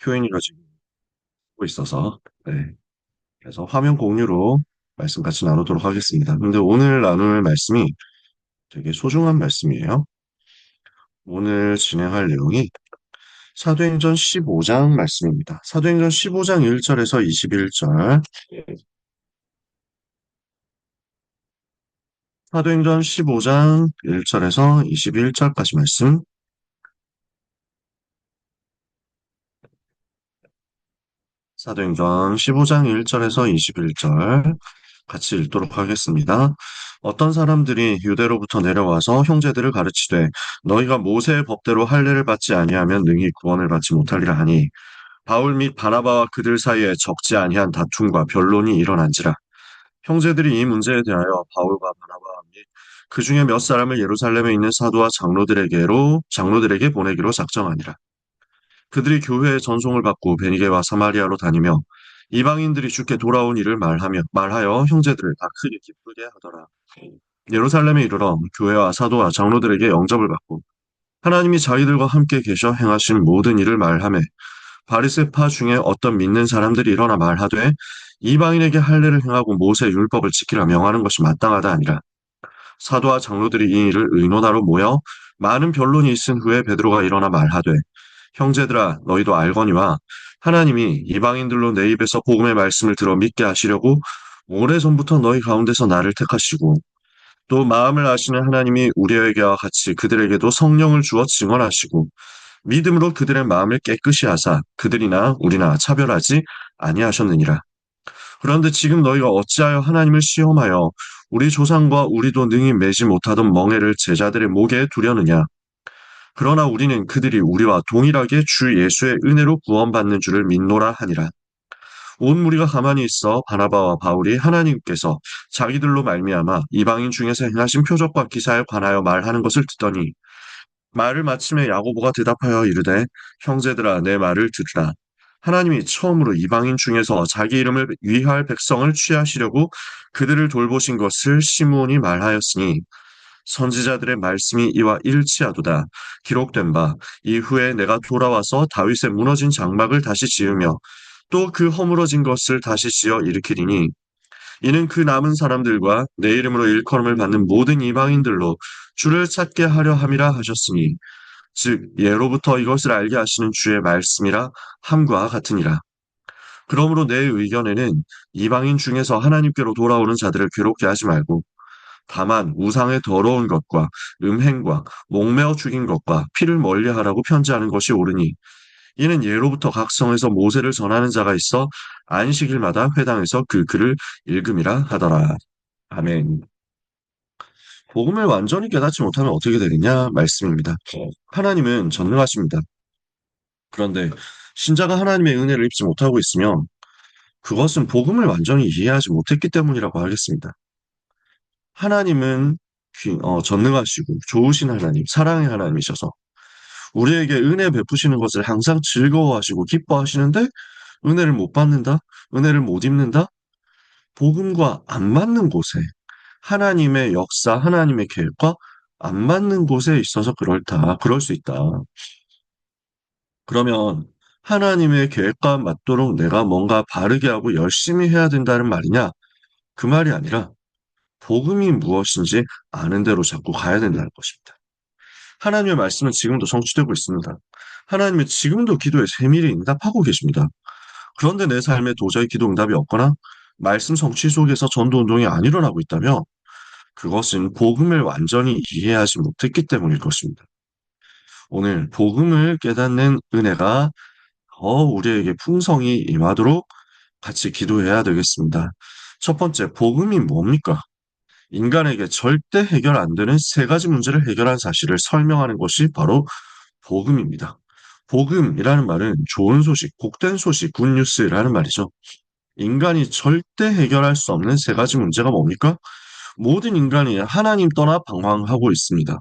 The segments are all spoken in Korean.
표현이가 지금 하고 있어서, 네. 그래서 화면 공유로 말씀 같이 나누도록 하겠습니다. 근데 오늘 나눌 말씀이 되게 소중한 말씀이에요. 오늘 진행할 내용이 사도행전 15장 말씀입니다. 사도행전 15장 1절에서 21절, 사도행전 15장 1절에서 21절까지 말씀, 사도행전 15장 1절에서 21절 같이 읽도록 하겠습니다. 어떤 사람들이 유대로부터 내려와서 형제들을 가르치되 너희가 모세의 법대로 할례를 받지 아니하면 능히 구원을 받지 못하리라 하니 바울 및 바나바와 그들 사이에 적지 아니한 다툼과 변론이 일어난지라 형제들이 이 문제에 대하여 바울과 바나바와 및 그 중에 몇 사람을 예루살렘에 있는 사도와 장로들에게 보내기로 작정하니라. 그들이 교회의 전송을 받고 베니게와 사마리아로 다니며 이방인들이 주께 돌아온 일을 말하여 형제들을 다 크게 기쁘게 하더라. 예루살렘에 이르러 교회와 사도와 장로들에게 영접을 받고 하나님이 자기들과 함께 계셔 행하신 모든 일을 말하며 바리새파 중에 어떤 믿는 사람들이 일어나 말하되 이방인에게 할례를 행하고 모세 율법을 지키라 명하는 것이 마땅하다 아니라 사도와 장로들이 이 일을 의논하러 모여 많은 변론이 있은 후에 베드로가 일어나 말하되 형제들아 너희도 알거니와 하나님이 이방인들로 내 입에서 복음의 말씀을 들어 믿게 하시려고 오래전부터 너희 가운데서 나를 택하시고 또 마음을 아시는 하나님이 우리에게와 같이 그들에게도 성령을 주어 증언하시고 믿음으로 그들의 마음을 깨끗이 하사 그들이나 우리나 차별하지 아니하셨느니라. 그런데 지금 너희가 어찌하여 하나님을 시험하여 우리 조상과 우리도 능히 매지 못하던 멍에를 제자들의 목에 두려느냐. 그러나 우리는 그들이 우리와 동일하게 주 예수의 은혜로 구원받는 줄을 믿노라 하니라. 온 무리가 가만히 있어 바나바와 바울이 하나님께서 자기들로 말미암아 이방인 중에서 행하신 표적과 기사에 관하여 말하는 것을 듣더니 말을 마침에 야고보가 대답하여 이르되 형제들아 내 말을 들으라. 하나님이 처음으로 이방인 중에서 자기 이름을 위할 백성을 취하시려고 그들을 돌보신 것을 시므온이 말하였으니 선지자들의 말씀이 이와 일치하도다. 기록된 바 이후에 내가 돌아와서 다윗의 무너진 장막을 다시 지으며 또 그 허물어진 것을 다시 지어 일으키리니 이는 그 남은 사람들과 내 이름으로 일컬음을 받는 모든 이방인들로 주를 찾게 하려 함이라 하셨으니 즉 예로부터 이것을 알게 하시는 주의 말씀이라 함과 같으니라. 그러므로 내 의견에는 이방인 중에서 하나님께로 돌아오는 자들을 괴롭게 하지 말고 다만 우상의 더러운 것과 음행과 목매어 죽인 것과 피를 멀리하라고 편지하는 것이 옳으니 이는 예로부터 각 성에서 모세를 전하는 자가 있어 안식일마다 회당에서 그 글을 읽음이라 하더라. 아멘. 복음을 완전히 깨닫지 못하면 어떻게 되느냐 말씀입니다. 하나님은 전능하십니다. 그런데 신자가 하나님의 은혜를 입지 못하고 있으면 그것은 복음을 완전히 이해하지 못했기 때문이라고 하겠습니다. 하나님은 전능하시고 좋으신 하나님, 사랑의 하나님이셔서 우리에게 은혜 베푸시는 것을 항상 즐거워하시고 기뻐하시는데 은혜를 못 받는다? 은혜를 못 입는다? 복음과 안 맞는 곳에 하나님의 역사, 하나님의 계획과 안 맞는 곳에 있어서 그럴 수 있다. 그러면 하나님의 계획과 맞도록 내가 뭔가 바르게 하고 열심히 해야 된다는 말이냐? 그 말이 아니라 복음이 무엇인지 아는 대로 자꾸 가야 된다는 것입니다. 하나님의 말씀은 지금도 성취되고 있습니다. 하나님은 지금도 기도에 세밀히 응답하고 계십니다. 그런데 내 삶에 도저히 기도 응답이 없거나 말씀 성취 속에서 전도 운동이 안 일어나고 있다면 그것은 복음을 완전히 이해하지 못했기 때문일 것입니다. 오늘 복음을 깨닫는 은혜가 더 우리에게 풍성히 임하도록 같이 기도해야 되겠습니다. 첫 번째, 복음이 뭡니까? 인간에게 절대 해결 안 되는 세 가지 문제를 해결한 사실을 설명하는 것이 바로 복음입니다. 복음이라는 말은 좋은 소식, 복된 소식, 굿뉴스라는 말이죠. 인간이 절대 해결할 수 없는 세 가지 문제가 뭡니까? 모든 인간이 하나님 떠나 방황하고 있습니다.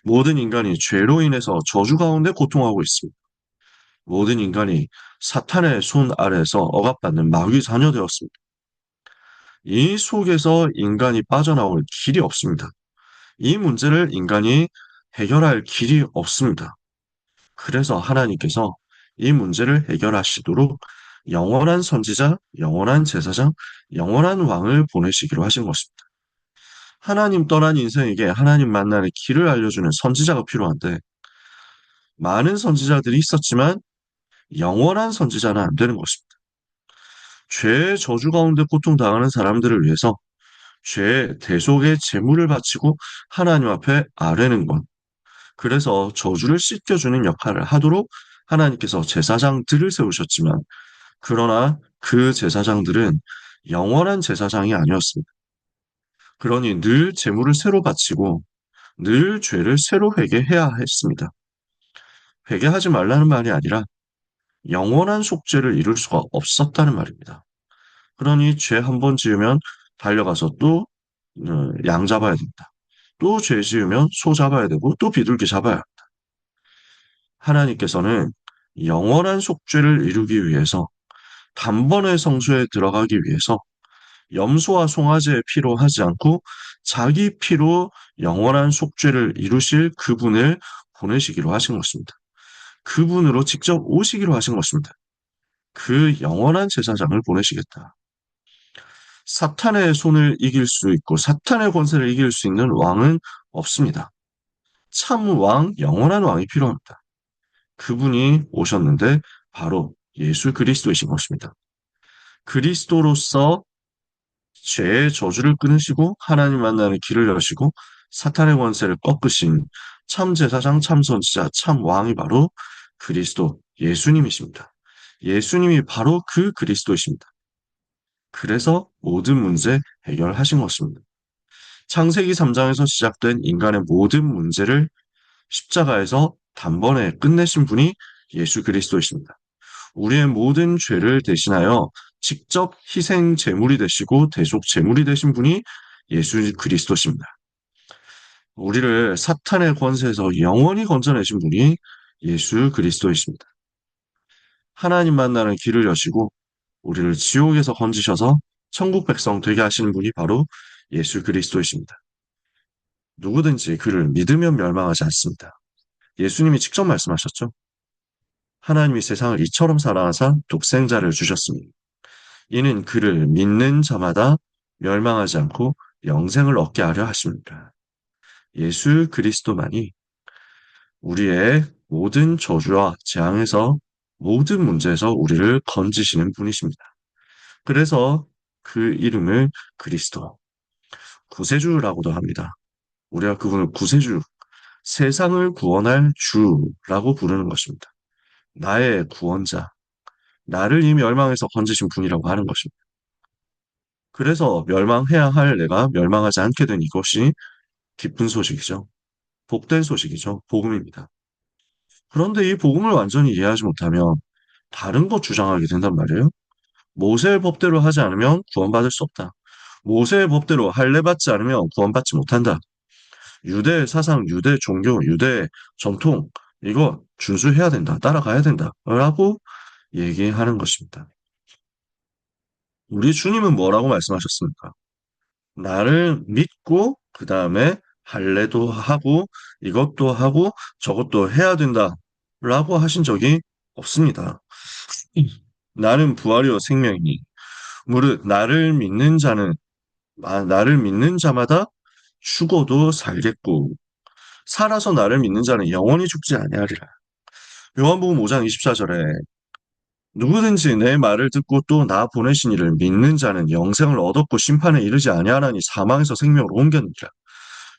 모든 인간이 죄로 인해서 저주 가운데 고통하고 있습니다. 모든 인간이 사탄의 손 아래에서 억압받는 마귀 자녀 되었습니다. 이 속에서 인간이 빠져나올 길이 없습니다. 이 문제를 인간이 해결할 길이 없습니다. 그래서 하나님께서 이 문제를 해결하시도록 영원한 선지자, 영원한 제사장, 영원한 왕을 보내시기로 하신 것입니다. 하나님 떠난 인생에게 하나님 만나는 길을 알려주는 선지자가 필요한데 많은 선지자들이 있었지만 영원한 선지자는 안 되는 것입니다. 죄의 저주 가운데 고통당하는 사람들을 위해서 죄의 대속의 제물을 바치고 하나님 앞에 아뢰는 것. 그래서 저주를 씻겨주는 역할을 하도록 하나님께서 제사장들을 세우셨지만 그러나 그 제사장들은 영원한 제사장이 아니었습니다. 그러니 늘 제물을 새로 바치고 늘 죄를 새로 회개해야 했습니다. 회개하지 말라는 말이 아니라 영원한 속죄를 이룰 수가 없었다는 말입니다. 그러니 죄 한 번 지으면 달려가서 또 양 잡아야 된다. 또 죄 지으면 소 잡아야 되고 또 비둘기 잡아야 합니다. 하나님께서는 영원한 속죄를 이루기 위해서 단번에 성소에 들어가기 위해서 염소와 송아지의 피로 하지 않고 자기 피로 영원한 속죄를 이루실 그분을 보내시기로 하신 것입니다. 그분으로 직접 오시기로 하신 것입니다. 그 영원한 제사장을 보내시겠다. 사탄의 손을 이길 수 있고 사탄의 권세를 이길 수 있는 왕은 없습니다. 참 왕, 영원한 왕이 필요합니다. 그분이 오셨는데 바로 예수 그리스도이신 것입니다. 그리스도로서 죄의 저주를 끊으시고 하나님 만나는 길을 여시고 사탄의 권세를 꺾으신 참 제사장, 참 선지자, 참 왕이 바로 그리스도 예수님이십니다. 예수님이 바로 그 그리스도이십니다. 그래서 모든 문제 해결하신 것입니다. 창세기 3장에서 시작된 인간의 모든 문제를 십자가에서 단번에 끝내신 분이 예수 그리스도이십니다. 우리의 모든 죄를 대신하여 직접 희생 제물이 되시고 대속 제물이 되신 분이 예수 그리스도십니다. 우리를 사탄의 권세에서 영원히 건져내신 분이 예수 그리스도이십니다. 하나님 만나는 길을 여시고 우리를 지옥에서 건지셔서 천국 백성 되게 하시는 분이 바로 예수 그리스도이십니다. 누구든지 그를 믿으면 멸망하지 않습니다. 예수님이 직접 말씀하셨죠. 하나님이 세상을 이처럼 사랑하사 독생자를 주셨으니 이는 그를 믿는 자마다 멸망하지 않고 영생을 얻게 하려 하십니다. 예수 그리스도만이 우리의 모든 저주와 재앙에서 모든 문제에서 우리를 건지시는 분이십니다. 그래서 그 이름을 그리스도, 구세주라고도 합니다. 우리가 그분을 구세주, 세상을 구원할 주라고 부르는 것입니다. 나의 구원자, 나를 이 멸망에서 건지신 분이라고 하는 것입니다. 그래서 멸망해야 할 내가 멸망하지 않게 된 이것이 기쁜 소식이죠. 복된 소식이죠. 복음입니다. 그런데 이 복음을 완전히 이해하지 못하면 다른 것 주장하게 된단 말이에요. 모세의 법대로 하지 않으면 구원받을 수 없다. 모세의 법대로 할례 받지 않으면 구원받지 못한다. 유대 사상, 유대 종교, 유대 전통 이거 준수해야 된다. 따라가야 된다. 라고 얘기하는 것입니다. 우리 주님은 뭐라고 말씀하셨습니까? 나를 믿고 그 다음에 할례도 하고 이것도 하고 저것도 해야 된다라고 하신 적이 없습니다. 나는 부활이요 생명이니 무릇 나를 믿는 자마다 죽어도 살겠고 살아서 나를 믿는 자는 영원히 죽지 아니하리라. 요한복음 5장 24절에 누구든지 내 말을 듣고 또 나 보내신 이를 믿는 자는 영생을 얻었고 심판에 이르지 아니하나니 사망에서 생명으로 옮겼느니라.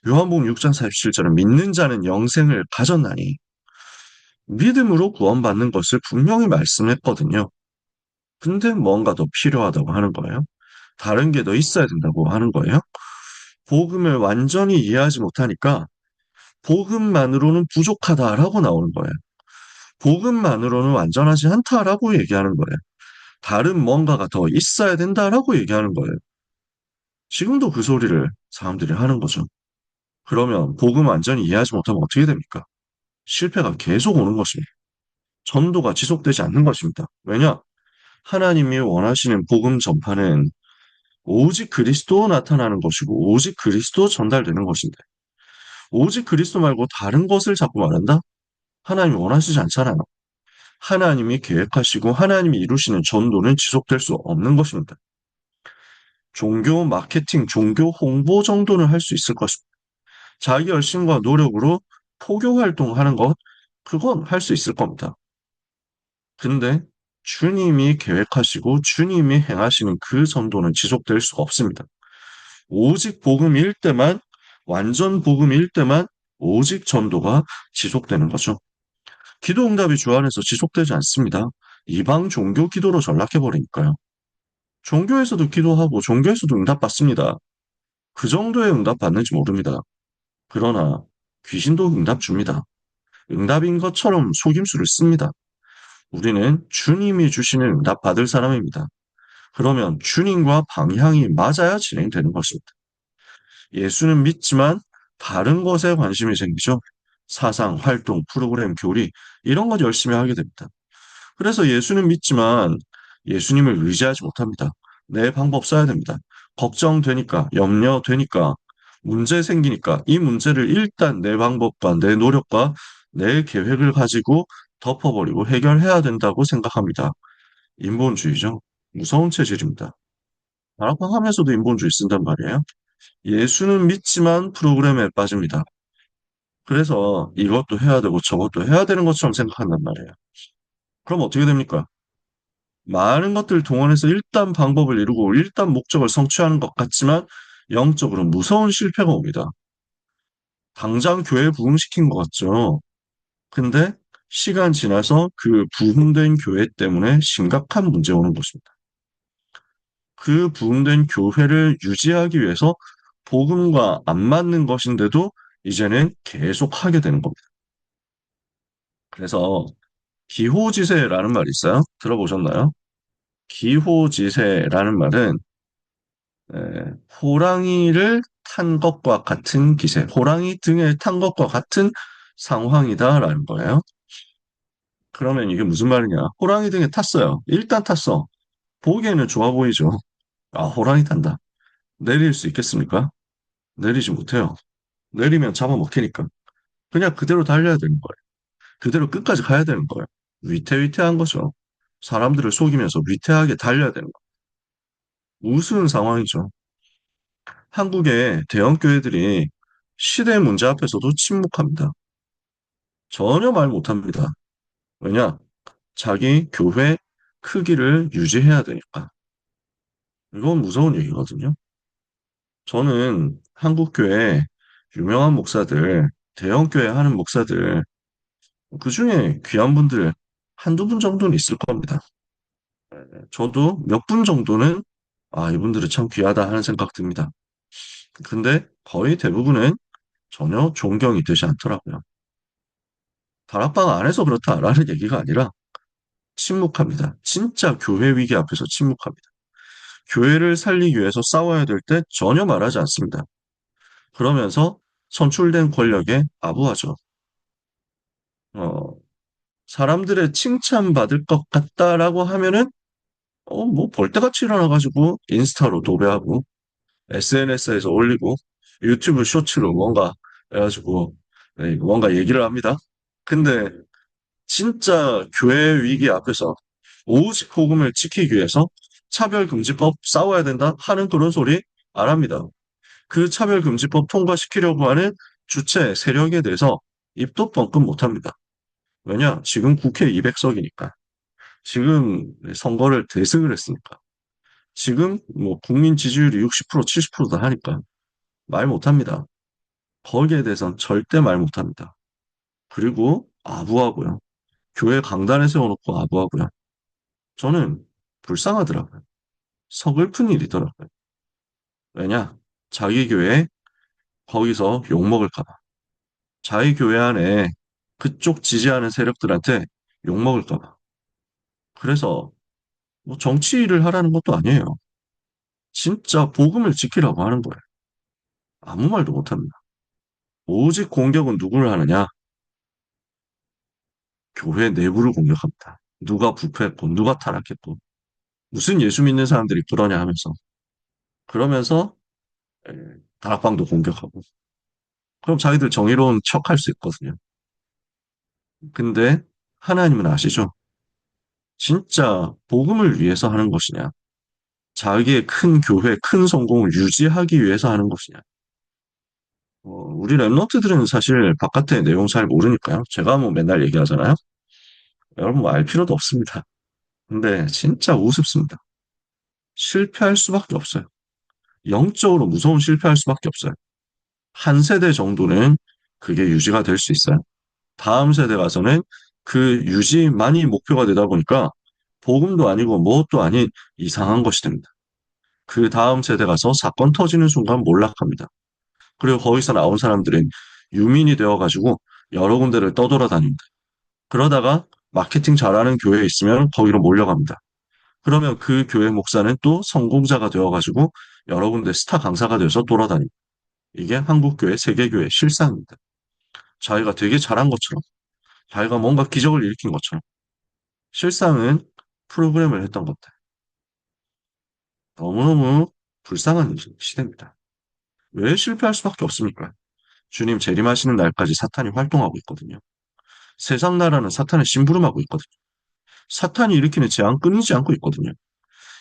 요한복음 6장 47절은 믿는 자는 영생을 가졌나니 믿음으로 구원받는 것을 분명히 말씀했거든요. 근데 뭔가 더 필요하다고 하는 거예요. 다른 게 더 있어야 된다고 하는 거예요. 복음을 완전히 이해하지 못하니까 복음만으로는 부족하다라고 나오는 거예요. 복음만으로는 완전하지 않다라고 얘기하는 거예요. 다른 뭔가가 더 있어야 된다라고 얘기하는 거예요. 지금도 그 소리를 사람들이 하는 거죠. 그러면 복음 완전히 이해하지 못하면 어떻게 됩니까? 실패가 계속 오는 것입니다. 전도가 지속되지 않는 것입니다. 왜냐? 하나님이 원하시는 복음 전파는 오직 그리스도 나타나는 것이고 오직 그리스도 전달되는 것인데 오직 그리스도 말고 다른 것을 자꾸 말한다? 하나님이 원하시지 않잖아요. 하나님이 계획하시고 하나님이 이루시는 전도는 지속될 수 없는 것입니다. 종교 마케팅, 종교 홍보 정도는 할 수 있을 것입니다. 자기 열심과 노력으로 포교 활동하는 것, 그건 할 수 있을 겁니다. 근데 주님이 계획하시고 주님이 행하시는 그 전도는 지속될 수가 없습니다. 오직 복음일 때만, 완전 복음일 때만 오직 전도가 지속되는 거죠. 기도 응답이 주 안에서 지속되지 않습니다. 이방 종교 기도로 전락해버리니까요. 종교에서도 기도하고 종교에서도 응답받습니다. 그 정도의 응답 받는지 모릅니다. 그러나 귀신도 응답 줍니다. 응답인 것처럼 속임수를 씁니다. 우리는 주님이 주시는 응답 받을 사람입니다. 그러면 주님과 방향이 맞아야 진행되는 것입니다. 예수는 믿지만 다른 것에 관심이 생기죠. 사상, 활동, 프로그램, 교리 이런 것 열심히 하게 됩니다. 그래서 예수는 믿지만 예수님을 의지하지 못합니다. 내 방법 써야 됩니다. 걱정되니까, 염려되니까, 문제 생기니까 이 문제를 일단 내 방법과 내 노력과 내 계획을 가지고 덮어버리고 해결해야 된다고 생각합니다. 인본주의죠. 무서운 체질입니다. 다락방하면서도 인본주의 쓴단 말이에요. 예수는 믿지만 프로그램에 빠집니다. 그래서 이것도 해야 되고 저것도 해야 되는 것처럼 생각한단 말이에요. 그럼 어떻게 됩니까? 많은 것들을 동원해서 일단 방법을 이루고 일단 목적을 성취하는 것 같지만 영적으로 무서운 실패가 옵니다. 당장 교회 부흥시킨 것 같죠. 근데 시간 지나서 그 부흥된 교회 때문에 심각한 문제 오는 것입니다. 그 부흥된 교회를 유지하기 위해서 복음과 안 맞는 것인데도 이제는 계속 하게 되는 겁니다. 그래서 기호지세라는 말이 있어요. 들어보셨나요? 기호지세라는 말은 호랑이를 탄 것과 같은 기세, 호랑이 등에 탄 것과 같은 상황이다라는 거예요. 그러면 이게 무슨 말이냐? 호랑이 등에 탔어요. 일단 탔어. 보기에는 좋아 보이죠. 아, 호랑이 탄다. 내릴 수 있겠습니까? 내리지 못해요. 내리면 잡아먹히니까. 그냥 그대로 달려야 되는 거예요. 그대로 끝까지 가야 되는 거예요. 위태위태한 거죠. 사람들을 속이면서 위태하게 달려야 되는 거예요. 우스운 상황이죠. 한국의 대형 교회들이 시대 문제 앞에서도 침묵합니다. 전혀 말 못합니다. 왜냐? 자기 교회 크기를 유지해야 되니까. 이건 무서운 얘기거든요. 저는 한국 교회 유명한 목사들, 대형 교회 하는 목사들, 그 중에 귀한 분들 한두 분 정도는 있을 겁니다. 저도 몇 분 정도는 아, 이분들은 참 귀하다 하는 생각 듭니다. 근데 거의 대부분은 전혀 존경이 되지 않더라고요. 다락방 안에서 그렇다라는 얘기가 아니라 침묵합니다. 진짜 교회 위기 앞에서 침묵합니다. 교회를 살리기 위해서 싸워야 될 때 전혀 말하지 않습니다. 그러면서 선출된 권력에 아부하죠. 어, 사람들의 칭찬받을 것 같다라고 하면은 뭐 벌떼같이 일어나가지고 인스타로 도배하고 SNS에서 올리고 유튜브 쇼츠로 뭔가 해가지고 네, 뭔가 얘기를 합니다. 근데 진짜 교회 위기 앞에서 오직 복음을 지키기 위해서 차별금지법 싸워야 된다 하는 그런 소리 안 합니다. 그 차별금지법 통과시키려고 하는 주체 세력에 대해서 입도 뻥끗 못 합니다. 왜냐? 지금 국회 200석이니까. 지금 선거를 대승을 했으니까. 지금 뭐 국민 지지율이 60% 70%다 하니까 말 못합니다. 거기에 대해서는 절대 말 못합니다. 그리고 아부하고요. 교회 강단에 세워놓고 아부하고요. 저는 불쌍하더라고요. 서글픈 일이더라고요. 왜냐? 자기 교회 거기서 욕먹을까 봐. 자기 교회 안에 그쪽 지지하는 세력들한테 욕먹을까 봐. 그래서 뭐 정치를 하라는 것도 아니에요. 진짜 복음을 지키라고 하는 거예요. 아무 말도 못합니다. 오직 공격은 누구를 하느냐? 교회 내부를 공격합니다. 누가 부패했고, 누가 타락했고, 무슨 예수 믿는 사람들이 그러냐 하면서. 그러면서 에, 다락방도 공격하고. 그럼 자기들 정의로운 척 할 수 있거든요. 근데 하나님은 아시죠? 진짜 복음을 위해서 하는 것이냐? 자기의 큰 교회, 큰 성공을 유지하기 위해서 하는 것이냐? 우리 랩런트들은 사실 바깥의 내용 잘 모르니까요. 제가 뭐 맨날 얘기하잖아요. 여러분 뭐 알 필요도 없습니다. 근데 진짜 우습습니다. 실패할 수밖에 없어요. 영적으로 무서운 실패할 수밖에 없어요. 한 세대 정도는 그게 유지가 될 수 있어요. 다음 세대 가서는 그 유지만이 목표가 되다 보니까 복음도 아니고 무엇도 아닌 이상한 것이 됩니다. 그 다음 세대 가서 사건 터지는 순간 몰락합니다. 그리고 거기서 나온 사람들은 유민이 되어가지고 여러 군데를 떠돌아다닙니다. 그러다가 마케팅 잘하는 교회에 있으면 거기로 몰려갑니다. 그러면 그 교회 목사는 또 성공자가 되어가지고 여러 군데 스타 강사가 되어서 돌아다닙니다. 이게 한국교회, 세계교회 실상입니다. 자기가 되게 잘한 것처럼, 자기가 뭔가 기적을 일으킨 것처럼, 실상은 프로그램을 했던 것들. 너무너무 불쌍한 시대입니다. 왜 실패할 수밖에 없습니까? 주님 재림하시는 날까지 사탄이 활동하고 있거든요. 세상 나라는 사탄의 심부름하고 있거든요. 사탄이 일으키는 재앙 끊이지 않고 있거든요.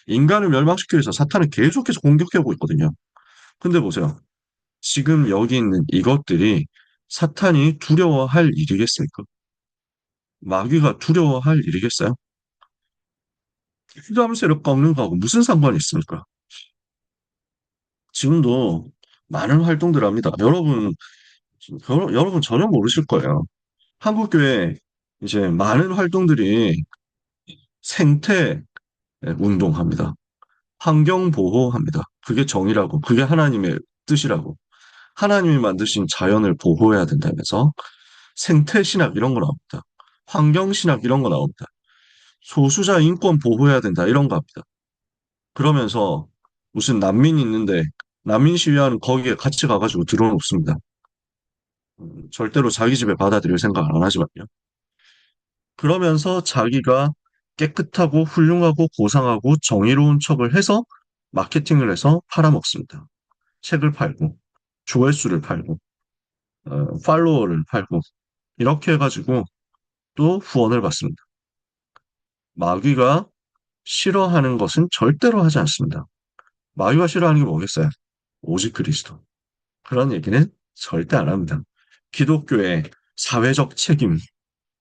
인간을 멸망시키기 위해서 사탄은 계속해서 공격해오고 있거든요. 근데 보세요. 지금 여기 있는 이것들이 사탄이 두려워할 일이겠습니까? 마귀가 두려워할 일이겠어요? 흑암 세력 꺾는 거하고 무슨 상관이 있습니까? 지금도 많은 활동들을 합니다. 여러분 전혀 모르실 거예요. 한국교회 이제 많은 활동들이 생태 운동합니다. 환경 보호합니다. 그게 정의라고, 그게 하나님의 뜻이라고. 하나님이 만드신 자연을 보호해야 된다면서 생태 신학 이런 거 나옵니다. 환경 신학 이런 거 나옵니다. 소수자 인권 보호해야 된다 이런 거 합니다. 그러면서 무슨 난민이 있는데 난민 시위하는 거기에 같이 가가지고 들어놓습니다. 절대로 자기 집에 받아들일 생각 안 하지만요. 그러면서 자기가 깨끗하고 훌륭하고 고상하고 정의로운 척을 해서 마케팅을 해서 팔아먹습니다. 책을 팔고 조회수를 팔고 팔로워를 팔고 이렇게 해가지고 또 후원을 받습니다. 마귀가 싫어하는 것은 절대로 하지 않습니다. 마귀가 싫어하는 게 뭐겠어요? 오직 그리스도. 그런 얘기는 절대 안 합니다. 기독교의 사회적 책임,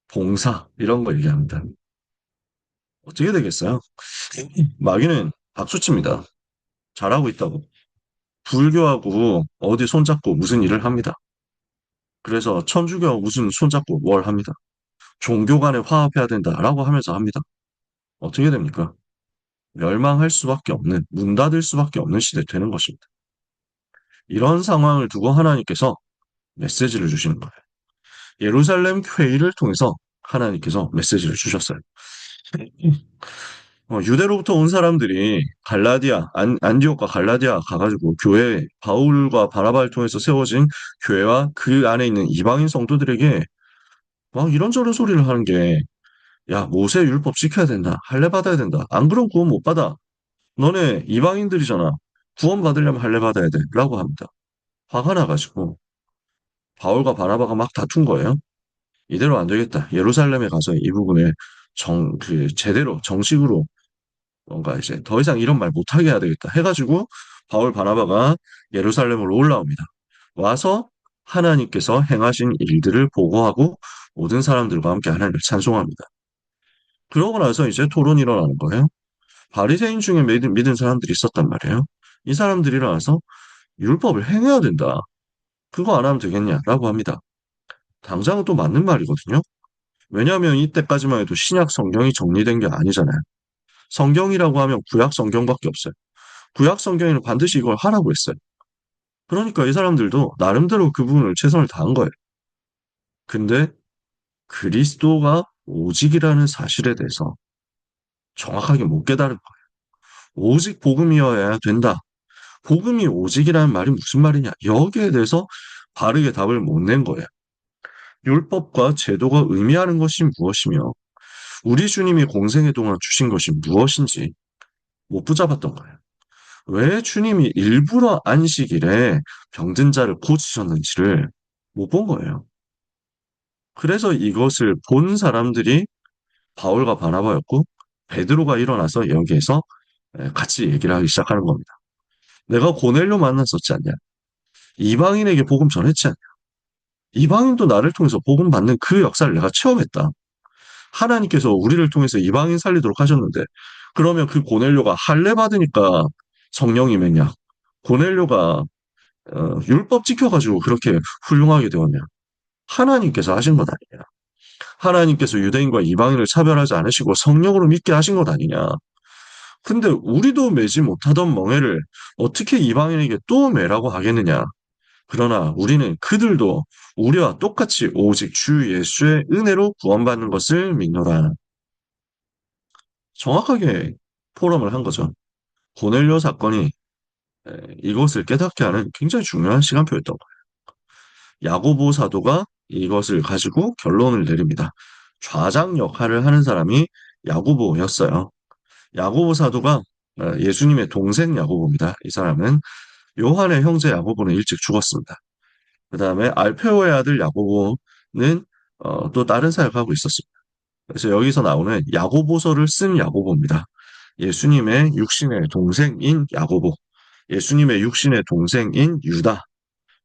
봉사 이런 거 얘기합니다. 어떻게 되겠어요? 마귀는 박수칩니다. 잘하고 있다고. 불교하고 어디 손잡고 무슨 일을 합니다. 그래서 천주교하고 무슨 손잡고 뭘 합니다. 종교 간에 화합해야 된다라고 하면서 합니다. 어떻게 됩니까? 멸망할 수밖에 없는, 문 닫을 수밖에 없는 시대 되는 것입니다. 이런 상황을 두고 하나님께서 메시지를 주시는 거예요. 예루살렘 회의를 통해서 하나님께서 메시지를 주셨어요. 유대로부터 온 사람들이 안디옥과 갈라디아 가가지고 교회, 바울과 바나바를 통해서 세워진 교회와 그 안에 있는 이방인 성도들에게 막 이런저런 소리를 하는 게, 야, 모세 율법 지켜야 된다. 할례 받아야 된다. 안 그럼 구원 못 받아. 너네 이방인들이잖아. 구원 받으려면 할례 받아야 돼. 라고 합니다. 화가 나가지고 바울과 바나바가 막 다툰 거예요. 이대로 안 되겠다. 예루살렘에 가서 이 부분을 제대로 정식으로 뭔가 이제 더 이상 이런 말 못하게 해야 되겠다 해가지고 바울 바나바가 예루살렘으로 올라옵니다. 와서 하나님께서 행하신 일들을 보고하고 모든 사람들과 함께 하나님을 찬송합니다. 그러고 나서 이제 토론이 일어나는 거예요. 바리새인 중에 믿은 사람들이 있었단 말이에요. 이 사람들이 일어나서 율법을 행해야 된다. 그거 안 하면 되겠냐라고 합니다. 당장은 또 맞는 말이거든요. 왜냐하면 이때까지만 해도 신약 성경이 정리된 게 아니잖아요. 성경이라고 하면 구약 성경밖에 없어요. 구약 성경에는 반드시 이걸 하라고 했어요. 그러니까 이 사람들도 나름대로 그 부분을 최선을 다한 거예요. 근데 그리스도가 오직이라는 사실에 대해서 정확하게 못 깨달은 거예요. 오직 복음이어야 된다. 복음이 오직이라는 말이 무슨 말이냐? 여기에 대해서 바르게 답을 못 낸 거예요. 율법과 제도가 의미하는 것이 무엇이며 우리 주님이 공생의 동안 주신 것이 무엇인지 못 붙잡았던 거예요. 왜 주님이 일부러 안식일에 병든 자를 고치셨는지를 못 본 거예요. 그래서 이것을 본 사람들이 바울과 바나바였고 베드로가 일어나서 여기에서 같이 얘기를 하기 시작하는 겁니다. 내가 고넬료 만났었지 않냐? 이방인에게 복음 전했지 않냐? 이방인도 나를 통해서 복음 받는 그 역사를 내가 체험했다. 하나님께서 우리를 통해서 이방인 살리도록 하셨는데, 그러면 그 고넬료가 할례 받으니까 성령이 맺냐? 고넬료가 율법 지켜가지고 그렇게 훌륭하게 되었냐? 하나님께서 하신 것 아니냐? 하나님께서 유대인과 이방인을 차별하지 않으시고 성령으로 믿게 하신 것 아니냐? 근데 우리도 매지 못하던 멍에를 어떻게 이방인에게 또 매라고 하겠느냐? 그러나 우리는 그들도 우리와 똑같이 오직 주 예수의 은혜로 구원받는 것을 믿노라. 정확하게 포럼을 한 거죠. 고넬료 사건이 이것을 깨닫게 하는 굉장히 중요한 시간표였던 거예요. 야고보 사도가 이것을 가지고 결론을 내립니다. 좌장 역할을 하는 사람이 야고보였어요. 야고보 사도가 예수님의 동생 야고보입니다. 이 사람은 요한의 형제 야고보는 일찍 죽었습니다. 그 다음에 알페오의 아들 야고보는 또 다른 사역하고 있었습니다. 그래서 여기서 나오는 야고보서를 쓴 야고보입니다. 예수님의 육신의 동생인 야고보, 예수님의 육신의 동생인 유다,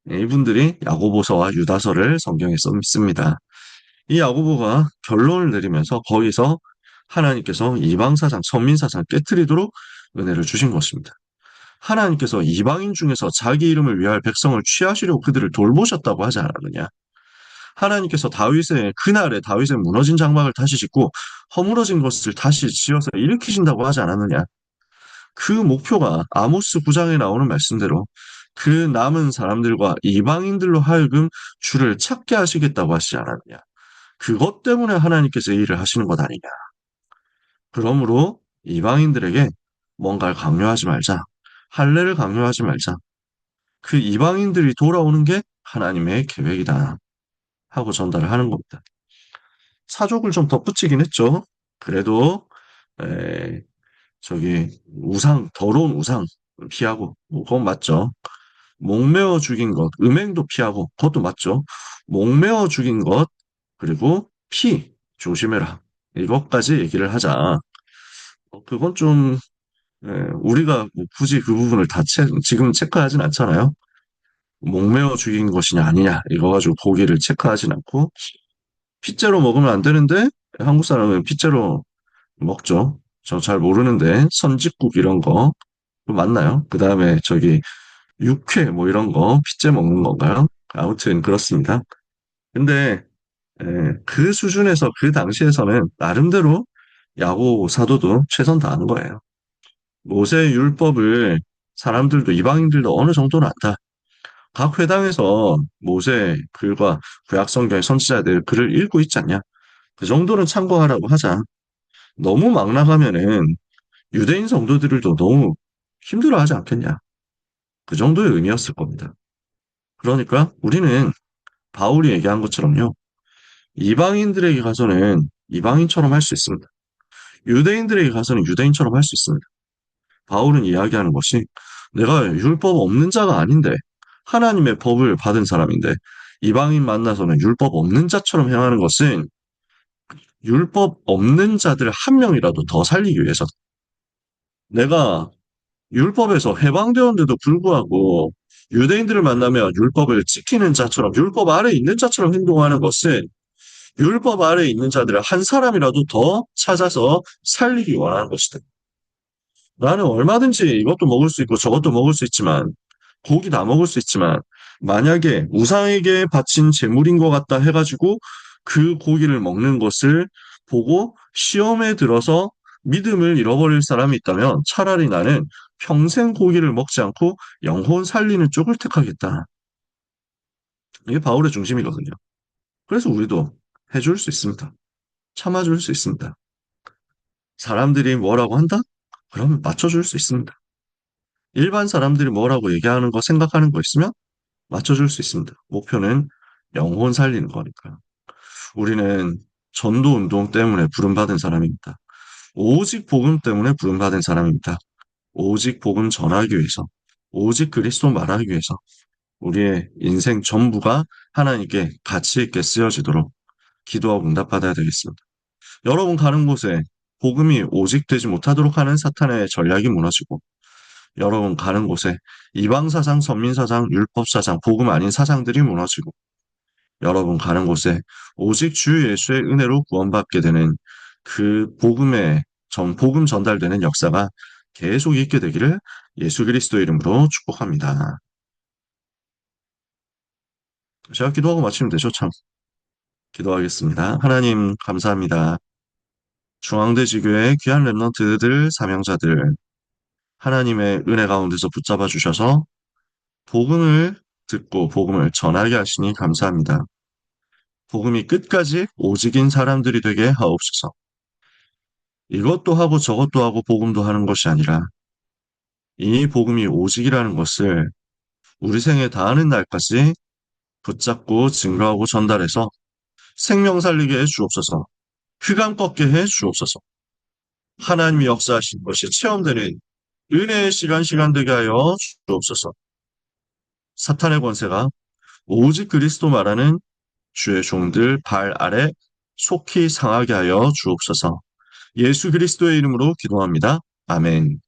이분들이 야고보서와 유다서를 성경에 씁니다. 이 야고보가 결론을 내리면서 거기서 하나님께서 이방사상, 선민사상 깨뜨리도록 은혜를 주신 것입니다. 하나님께서 이방인 중에서 자기 이름을 위할 백성을 취하시려고 그들을 돌보셨다고 하지 않았느냐? 하나님께서 다윗의 그날에 다윗의 무너진 장막을 다시 짓고 허물어진 것을 다시 지어서 일으키신다고 하지 않았느냐? 그 목표가 아모스 9장에 나오는 말씀대로 그 남은 사람들과 이방인들로 하여금 주를 찾게 하시겠다고 하시지 않았느냐? 그것 때문에 하나님께서 이 일을 하시는 것 아니냐? 그러므로 이방인들에게 뭔가를 강요하지 말자. 할례를 강요하지 말자. 그 이방인들이 돌아오는 게 하나님의 계획이다. 하고 전달을 하는 겁니다. 사족을 좀 덧붙이긴 했죠. 그래도 에, 더러운 우상 피하고 그건 맞죠. 목매어 죽인 것, 음행도 피하고 그것도 맞죠. 목매어 죽인 것 그리고 피 조심해라. 이것까지 얘기를 하자. 그건 좀 우리가 뭐 굳이 그 부분을 지금 체크하진 않잖아요. 목매어 죽인 것이냐 아니냐 이거 가지고 고기를 체크하진 않고 핏째로 먹으면 안 되는데 한국 사람은 핏째로 먹죠. 저 잘 모르는데 선짓국 이런 거 맞나요? 그 다음에 육회 뭐 이런 거 핏째 먹는 건가요? 아무튼 그렇습니다. 근데 그 수준에서 그 당시에서는 나름대로 야고 사도도 최선 다하는 거예요. 모세 율법을 사람들도 이방인들도 어느 정도는 안다. 각 회당에서 모세 글과 구약 성경의 선지자들 글을 읽고 있지 않냐? 그 정도는 참고하라고 하자. 너무 막 나가면은 유대인 성도들도 너무 힘들어하지 않겠냐? 그 정도의 의미였을 겁니다. 그러니까 우리는 바울이 얘기한 것처럼요. 이방인들에게 가서는 이방인처럼 할 수 있습니다. 유대인들에게 가서는 유대인처럼 할 수 있습니다. 바울은 이야기하는 것이 내가 율법 없는 자가 아닌데 하나님의 법을 받은 사람인데 이방인 만나서는 율법 없는 자처럼 행하는 것은 율법 없는 자들 한 명이라도 더 살리기 위해서 내가 율법에서 해방되었는데도 불구하고 유대인들을 만나면 율법을 지키는 자처럼 율법 아래 있는 자처럼 행동하는 것은 율법 아래 있는 자들을 한 사람이라도 더 찾아서 살리기 원하는 것이다. 나는 얼마든지 이것도 먹을 수 있고 저것도 먹을 수 있지만 고기 다 먹을 수 있지만 만약에 우상에게 바친 제물인 것 같다 해가지고 그 고기를 먹는 것을 보고 시험에 들어서 믿음을 잃어버릴 사람이 있다면 차라리 나는 평생 고기를 먹지 않고 영혼 살리는 쪽을 택하겠다. 이게 바울의 중심이거든요. 그래서 우리도 해줄 수 있습니다. 참아줄 수 있습니다. 사람들이 뭐라고 한다? 그러면 맞춰줄 수 있습니다. 일반 사람들이 뭐라고 얘기하는 거, 생각하는 거 있으면 맞춰줄 수 있습니다. 목표는 영혼 살리는 거니까. 우리는 전도 운동 때문에 부름받은 사람입니다. 오직 복음 때문에 부름받은 사람입니다. 오직 복음 전하기 위해서, 오직 그리스도 말하기 위해서 우리의 인생 전부가 하나님께 가치 있게 쓰여지도록 기도하고 응답받아야 되겠습니다. 여러분 가는 곳에 복음이 오직 되지 못하도록 하는 사탄의 전략이 무너지고 여러분 가는 곳에 이방 사상, 선민 사상, 율법 사상, 복음 아닌 사상들이 무너지고 여러분 가는 곳에 오직 주 예수의 은혜로 구원받게 되는 그 복음 전달되는 역사가 계속 있게 되기를 예수 그리스도 이름으로 축복합니다. 제가 기도하고 마치면 되죠, 참. 기도하겠습니다. 하나님, 감사합니다. 중앙대지교의 귀한 렘넌트들, 사명자들, 하나님의 은혜 가운데서 붙잡아 주셔서 복음을 듣고 복음을 전하게 하시니 감사합니다. 복음이 끝까지 오직인 사람들이 되게 하옵소서. 이것도 하고 저것도 하고 복음도 하는 것이 아니라 이 복음이 오직이라는 것을 우리 생에 다하는 날까지 붙잡고 증거하고 전달해서 생명 살리게 해 주옵소서. 흑암 꺾게 해 주옵소서. 하나님이 역사하신 것이 체험되는 은혜의 시간 되게 하여 주옵소서. 사탄의 권세가 오직 그리스도 말하는 주의 종들 발 아래 속히 상하게 하여 주옵소서. 예수 그리스도의 이름으로 기도합니다. 아멘.